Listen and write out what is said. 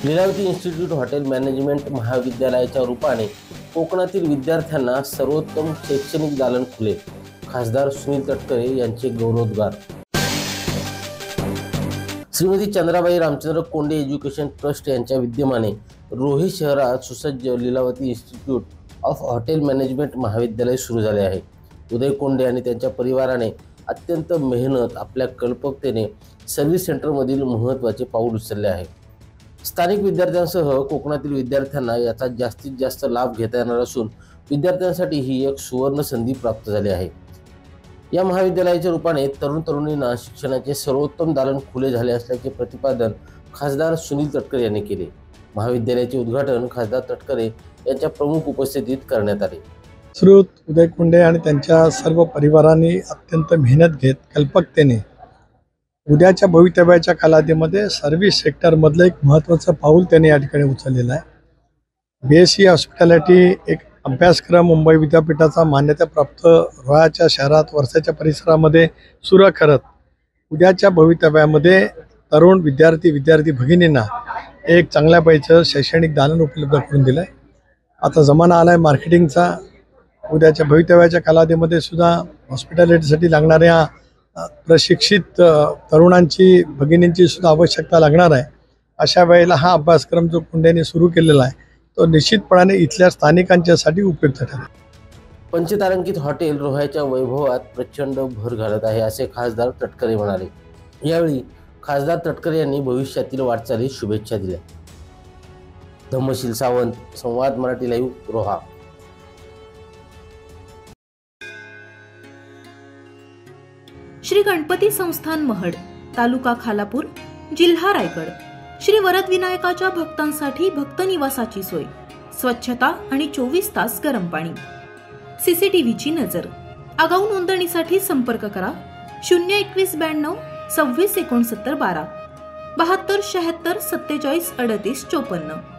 Lilavati institute hotel management महाविद्यालयाच्या रूपाने कोकणातील विद्यार्थ्यांना सर्वोत्तम शैक्षणिक दालन खुले. खासदार सुनील तटकरे यांचे गौरवोद्गार. श्रीमती चंद्राबाई रामचंद्र कोंडे एज्युकेशन ट्रस्ट यांच्या विद्यमाने रोही शहरात सुसज्ज Lilavati institute of hotel management महाविद्यालय सुरू झाले आहे. उदय कोंडे आणि त्यांच्या परिवाराने अत्यंत मेहनत आपल्या कल्पकतेने सर्व्हिस सेंटरमधील महत्त्वाचे पाऊल उचलले आहे. स्थानिक विद्यार्थ्यांसह कोकणातील विद्यार्थ्यांना याचा जास्तीत जास्त लाभ घेता येणार असून विद्यार्थ्यांसाठी ही एक सुवर्ण संधी प्राप्त झाली आहे. या महाविद्यालयाच्या रूपाने तरुण तरुणींना शिक्षणाचे सर्वोत्तम दालन खुले झाले असल्याचे प्रतिपादन खासदार सुनील तटकरे यांनी केले. महाविद्यालयाचे उद्घाटन खासदार तटकरे यांच्या प्रमुख उपस्थितीत करण्यात आले. श्रीयुत उदय कोंडे आणि त्यांच्या सर्व परिवारांनी अत्यंत मेहनत घेत कल्पकतेने उद्याच्या भवितव्याच्या कालावधीमध्ये सर्व्हिस सेक्टरमधलं एक महत्त्वाचं पाऊल त्यांनी या ठिकाणी उचललेलं आहे. BSc हॉस्पिटॅलिटी एक अभ्यासक्रम मुंबई विद्यापीठाचा मान्यताप्राप्त रोह्याच्या शहरात वर्षाच्या परिसरामध्ये सुरू करत उद्याच्या भवितव्यामध्ये तरुण विद्यार्थी भगिनींना एक चांगल्या पैचं शैक्षणिक दालन उपलब्ध करून दिलं आहे. आता जमाना आला आहे मार्केटिंगचा. उद्याच्या भवितव्याच्या कालावधीमध्ये सुद्धा हॉस्पिटॅलिटीसाठी लागणाऱ्या प्रशिक्षित तरुणांची भगिनींची सुद्धा आवश्यकता लागणार आहे. अशा वेळेला हा अभ्यासक्रम जो कोंडेने सुरू केलेला आहे तो निश्चितपणाने इथल्या स्थानिकांच्यासाठी उपयुक्त ठरेल. पंचतारांकित हॉटेल रोह्याच्या वैभवात प्रचंड भर घालत आहे असे खासदार तटकरे म्हणाले. यावेळी खासदार तटकरे यांनी भविष्यातील वाटचालीस शुभेच्छा दिल्या. धम्मशील सावंत, संवाद मराठी लाईव्ह, रोहा. श्री गणपती संस्थान महड, तालुका खालापूर, जिल्हा रायगड. श्री वरद विनायकाच्या भक्तांसाठी भक्त निवासाची सोय, स्वच्छता आणि 24 तास गरम पाणी. CCTVची नजर. आगाऊ नोंदणीसाठी संपर्क करा 02192 26 69 12 72 76 47 38 54.